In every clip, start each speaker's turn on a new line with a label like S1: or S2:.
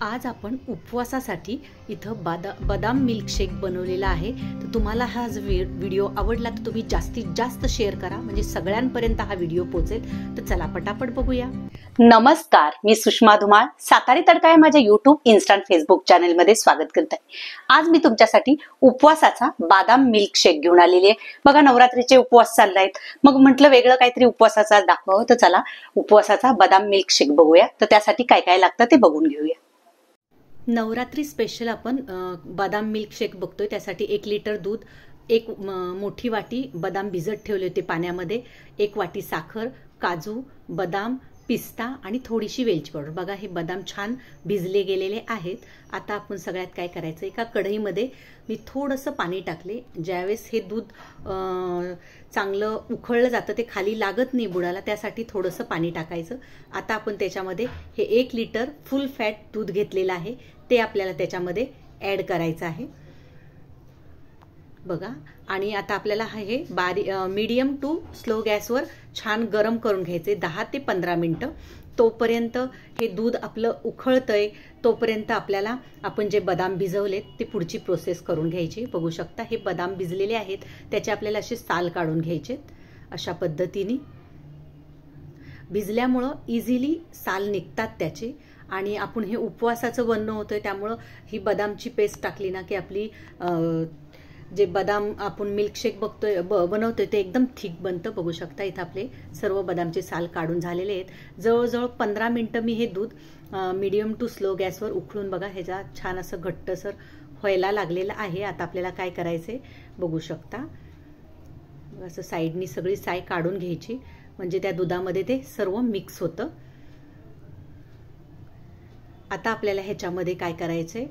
S1: आज आपण उपवासासाठी इथं बदाम मिल्कशेक बनवलेला आहे। तर तुम्हाला हा व्हिडिओ आवडला तर तुम्ही जास्तीत जास्त शेअर करा, म्हणजे सगळ्यांपर्यंत हा व्हिडिओ पोहोचेल। तर चला पटापट बघूया।
S2: नमस्कार, मी सुषमा धुमाळ सातारी तडका या माझ्या YouTube, Insta, Facebook चॅनल मध्ये स्वागत करते। आज मी तुमच्यासाठी उपवासाचा बदाम मिल्कशेक घेऊन आलेली आहे। बघा, नवरात्रीचे उपवास चाललेत, मग म्हटलं वेगळं काहीतरी उपवासाचा दाखवावं, तर चला उपवासाचा बदाम मिल्कशेक बघूया। तर त्यासाठी काय काय लागतं ते बघून घेऊया।
S1: नवरात्री स्पेशल आपण बदाम मिल्कशेक बघतोय। त्यासाठी 1 लिटर दूध, एक मोठी वाटी बदाम भिजत ठेवले होते पाण्यामध्ये, 1 वाटी साखर, काजू, बदाम, पिस्ता आणि थोडीशी वेलची पावडर। बघा, हे बदाम छान भिजले गेलेले आहेत। आता आपण सगळ्यात काय करायचं, एका कढईमध्ये मी थोडंसं पाणी टाकले। ज्यावेळेस हे दूध चांगलं उकळलं जातं, ते खाली लागत नाही बुडाला, त्यासाठी थोडंसं पाणी टाकायचं। आता आपण त्याच्यामध्ये हे 1 लिटर फुल फॅट दूध घेतलेलं आहे, ते आपल्याला त्याच्यामध्ये ऍड करायचं आहे। बघा, आणि आता आपल्याला हे मीडियम टू स्लो गॅसवर छान गरम करून घ्यायचे 10 ते 15 मिनिटं। तोपर्यंत हे दूध आपलं उखळतंय, तोपर्यंत आपल्याला आपण जे बदाम भिजवलेत ते पुढची प्रोसेस करून घ्यायची। बघू शकता, हे बदाम भिजलेले आहेत, त्याचे आपल्याला असे साल काढून घ्यायचे। अशा पद्धतीने भिजल्यामुळं इझिली साल निघतात त्याचे। आणि आपण हे उपवासाचं बनणं होतंय, त्यामुळं ही बदामची पेस्ट टाकली ना की आपली जे बदाम आपण मिल्कशेक बनवतोय ते एकदम थिक बनतं। बघू शकता, इथं आपले सर्व बदामचे साल काढून झालेले आहेत। जवळजवळ 15 मिनिटं मी हे दूध मीडियम टू स्लो गॅसवर उकळून बघा, ह्याचा छान असं घट्टसर व्हायला लागलेलं आहे। आता आपल्याला काय करायचंय बघू शकता, असं साईडनी सगळी साय काढून घ्यायची, म्हणजे त्या दुधामध्ये ते सर्व मिक्स होतं। आता आपल्याला ह्याच्यामध्ये काय करायचंय,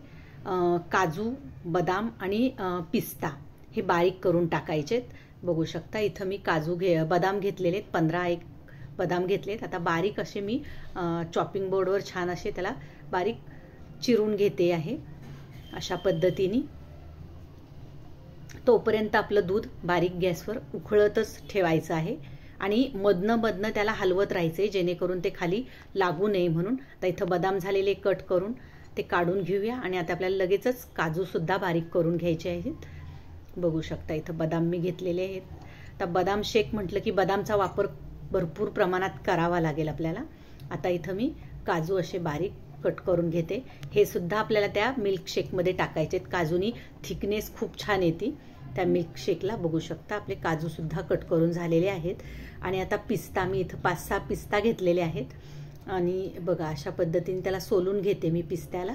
S1: काजू, बदाम आणि पिस्ता हे बारीक करून टाकायचेत। बघू शकता, इथं मी बदाम घेतलेले 15 बदाम घेतलेत। आता बारीक असे मी चॉपिंग बोर्डवर छान असे त्याला बारीक चिरून घेते आहे, अशा पद्धतीने। तोपर्यंत आपलं दूध बारीक गॅसवर उकळतच ठेवायचं आहे आणि मधनं त्याला हलवत राहायचे, जेणेकरून ते खाली लागू नये म्हणून। आता इथं बदाम झालेले कट करून ते काढून घेऊया। आणि आता आपल्याला लगेचच काजू सुद्धा बारीक करून घ्यायचे आहेत। बघू शकता, इथं बदाम मी घेतलेले आहेत। आता बदाम शेक म्हटलं की बदामचा वापर भरपूर प्रमाणात करावा लागेल आपल्याला। आता इथं मी काजू असे बारीक कट करून घेते, हे सुद्धा आपल्याला त्या मिल्कशेकमध्ये टाकायचे। काजूनी थिकनेस खूप छान येते त्या मिल्कशेकला। बघू शकता, आपले काजू सुद्धा कट करून झालेले आहेत। आणि आता पिस्ता मी इथं 5-6 पिस्ता घेतलेले आहेत, आणि बघा अशा पद्धतीने त्याला सोलून घेते मी पिस्त्याला।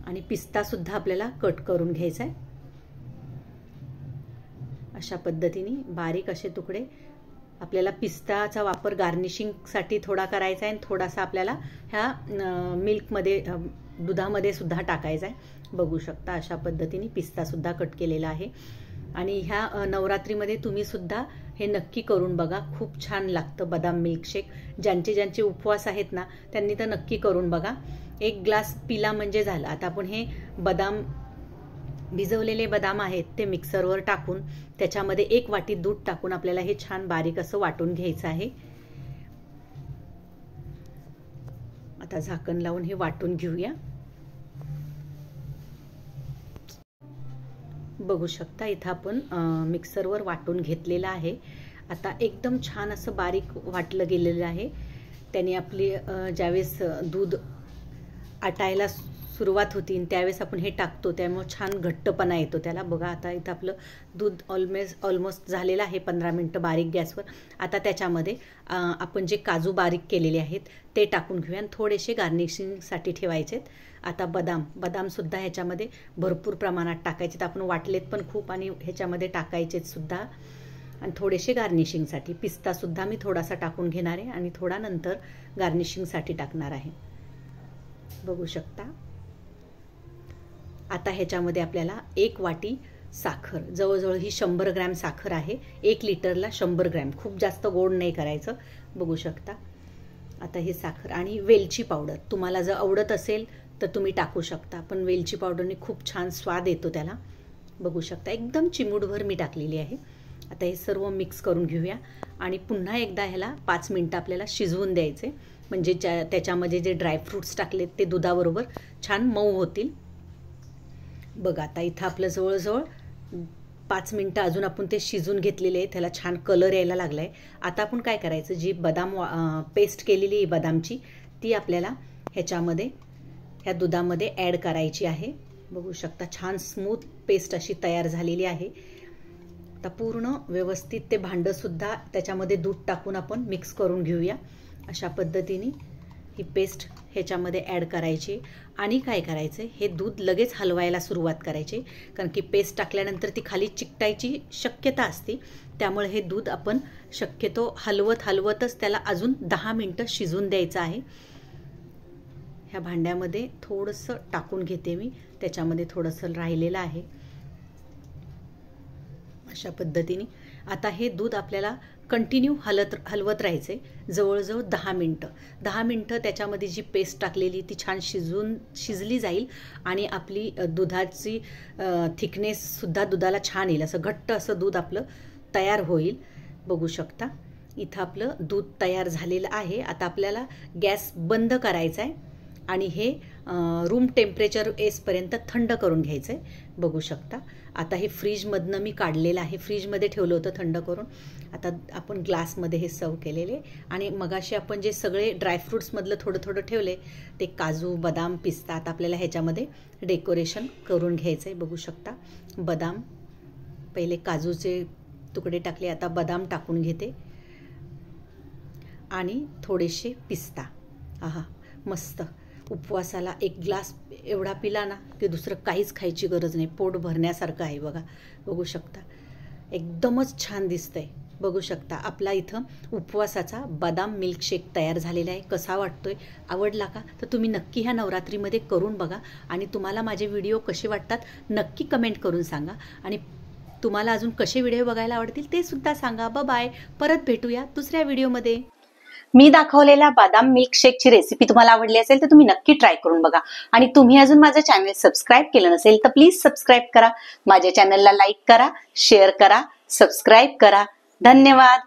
S1: आणि पिस्ता सुद्धा आपल्याला कट करून घ्यायचा आहे, अशा पद्धतीने बारीक असे तुकडे। आपल्याला पिस्ताचा वापर गार्निशिंगसाठी थोडा करायचा आहे, आणि थोडासा आपल्याला ह्या मिल्कमध्ये दुधामध्ये सुद्धा टाकायचा आहे। बघू शकता, अशा पद्धतीने पिस्ता सुद्धा कट केलेला आहे। आणि ह्या नवरात्रीमध्ये तुम्ही सुद्धा हे नक्की करून बघा, खूप छान लागतं बदाम मिल्कशेक। ज्यांचे उपवास आहेत ना, त्यांनी तर नक्की करून बघा। 1 ग्लास पिला म्हणजे झालं। आता आपण हे बदाम भिजवलेले बदाम आहेत ते मिक्सरवर टाकून त्याच्यामध्ये 1 वाटी दूध टाकून आपल्याला हे छान बारीक असं वाटून घ्यायचं आहे। आता झाकण लावून हे वाटून घेऊया। बघू शकता, इथं आपण मिक्सरवर वाटून घेतलेलं आहे। आता एकदम छान असं बारीक वाटलं गेलेलं आहे। त्याने आपली ज्यावेळेस दूध आटायला सुरुवात होती त्यावेळेस आपण हे टाकतो, त्यामुळे छान घट्टपणा येतो त्याला। बघा, आता इथं आपलं दूध ऑलमोस्ट झालेलं आहे 15 मिनिटं बारीक गॅसवर। आता त्याच्यामध्ये आपण जे काजू बारीक केलेले आहेत ते टाकून घेऊया, आणि थोडेसे गार्निशिंगसाठी ठेवायचेत। आता बदाम सुद्धा ह्याच्यामध्ये भरपूर प्रमाणात टाकायचेत, आपण वाटलेत पण खूप, आणि ह्याच्यामध्ये टाकायचेत सुद्धा। आणि थोडेसे गार्निशिंगसाठी पिस्ता सुद्धा मी थोडासा टाकून घेणार आहे, आणि थोडा नंतर गार्निशिंगसाठी टाकणार आहे। बघू शकता, आता ह्याच्यामध्ये आपल्याला 1 वाटी साखर, जवळजवळ ही 100 ग्रॅम साखर आहे। 1 लिटरला 100 ग्रॅम, खूप जास्त गोड नाही करायचं। बघू शकता, आता ही साखर आणि वेलची पावडर तुम्हाला जर आवडत असेल तर तुम्ही टाकू शकता, पण वेलची पावडरने खूप छान स्वाद येतो त्याला। बघू शकता, एकदम चिमूटभर मी टाकलेली आहे। आता हे सर्व मिक्स करून घेऊया, आणि पुन्हा एकदा ह्याला 5 मिनिटं आपल्याला शिजवून द्यायचे। म्हणजे त्याच्यामध्ये जे ड्रायफ्रूट्स टाकलेत ते दुधाबरोबर छान मऊ होतील. बघा आता इथं आपलं जवळजवळ 5 मिनटं अजून आपण ते शिजून घेतलेले आहे, त्याला छान कलर यायला लागला आहे. आता आपण काय करायचं, जी बदाम पेस्ट केलेली आहे बदामची ती आपल्याला ह्या दुधामध्ये ॲड करायची आहे. बघू शकता छान स्मूथ पेस्ट अशी तयार झालेली आहे. आता पूर्ण व्यवस्थित ते भांडंसुद्धा त्याच्यामध्ये दूध टाकून आपण मिक्स करून घेऊया. अशा पद्धतीने ही पेस्ट ह्याच्यामध्ये ॲड करायची आणि काय करायचं, हे दूध लगेच हलवायला सुरुवात करायची, कारण की पेस्ट टाकल्यानंतर ती खाली चिकटायची शक्यता असते. त्यामुळे हे दूध आपण शक्यतो हलवतच त्याला अजून 10 मिनटं शिजून द्यायचं आहे. ह्या भांड्यामध्ये थोडंसं टाकून घेते मी, त्याच्यामध्ये थोडंसं राहिलेलं आहे. अशा पद्धतीने आता हे दूध आपल्याला कंटिन्यू हलवत राहायचे जवळजवळ 10 मिनटं. 10 मिनटं त्याच्यामध्ये जी पेस्ट टाकलेली ती छान शिजली जाईल आणि आपली दुधाची थिकनेससुद्धा दुधाला छान येईल. असं घट्ट असं दूध आपलं तयार होईल. बघू शकता इथं आपलं दूध तयार झालेलं आहे. आता आपल्याला गॅस बंद करायचा आहे आणि हे रूम टेम्परेचर येईपर्यंत थंड करून घ्यायचं आहे. बघू शकता आता हे फ्रीजमधनं मी काढलेलं आहे, फ्रीजमध्ये ठेवलं होतं थंड करून. आता आपण ग्लासमध्ये हे सर्व केलेले आणि मगाशी आपण जे सगळे ड्रायफ्रूट्समधलं थोडं थोडं ठेवले ते काजू बदाम पिस्ता आता आपल्याला ह्याच्यामध्ये डेकोरेशन करून घ्यायचं आहे. बघू शकता बदाम, पहिले काजूचे तुकडे टाकले, आता बदाम टाकून घेते आणि थोडेसे पिस्ता. आहा मस्त. उपवासाला 1 ग्लास एवढा पिला ना की दुसरं काहीच खायची गरज नाही, पोट भरण्यासारखं आहे. बघू शकता एकदमच छान दिसतंय. बघू शकता आपला इथं उपवासाचा बदाम मिल्कशेक तयार झालेला आहे. कसा वाटतोय, आवडला का? तर तुम्ही नक्की ह्या नवरात्रीमध्ये करून बघा आणि तुम्हाला माझे व्हिडिओ कसे वाटतात नक्की कमेंट करून सांगा आणि तुम्हाला अजून कसे व्हिडिओ बघायला आवडतील ते सुद्धा सांगा. बाय. परत भेटूया दुसऱ्या व्हिडिओमध्ये.
S2: मी दाखवलेल्या बदाम मिल्कशेकची रेसिपी तुम्हाला आवडली असेल तर तुम्ही नक्की ट्राय करून बघा आणि तुम्ही अजून माझं चॅनल सबस्क्राईब केलं नसेल तर प्लीज सबस्क्राईब करा. माझ्या चॅनलला लाईक करा, शेअर करा, सबस्क्राईब करा. धन्यवाद.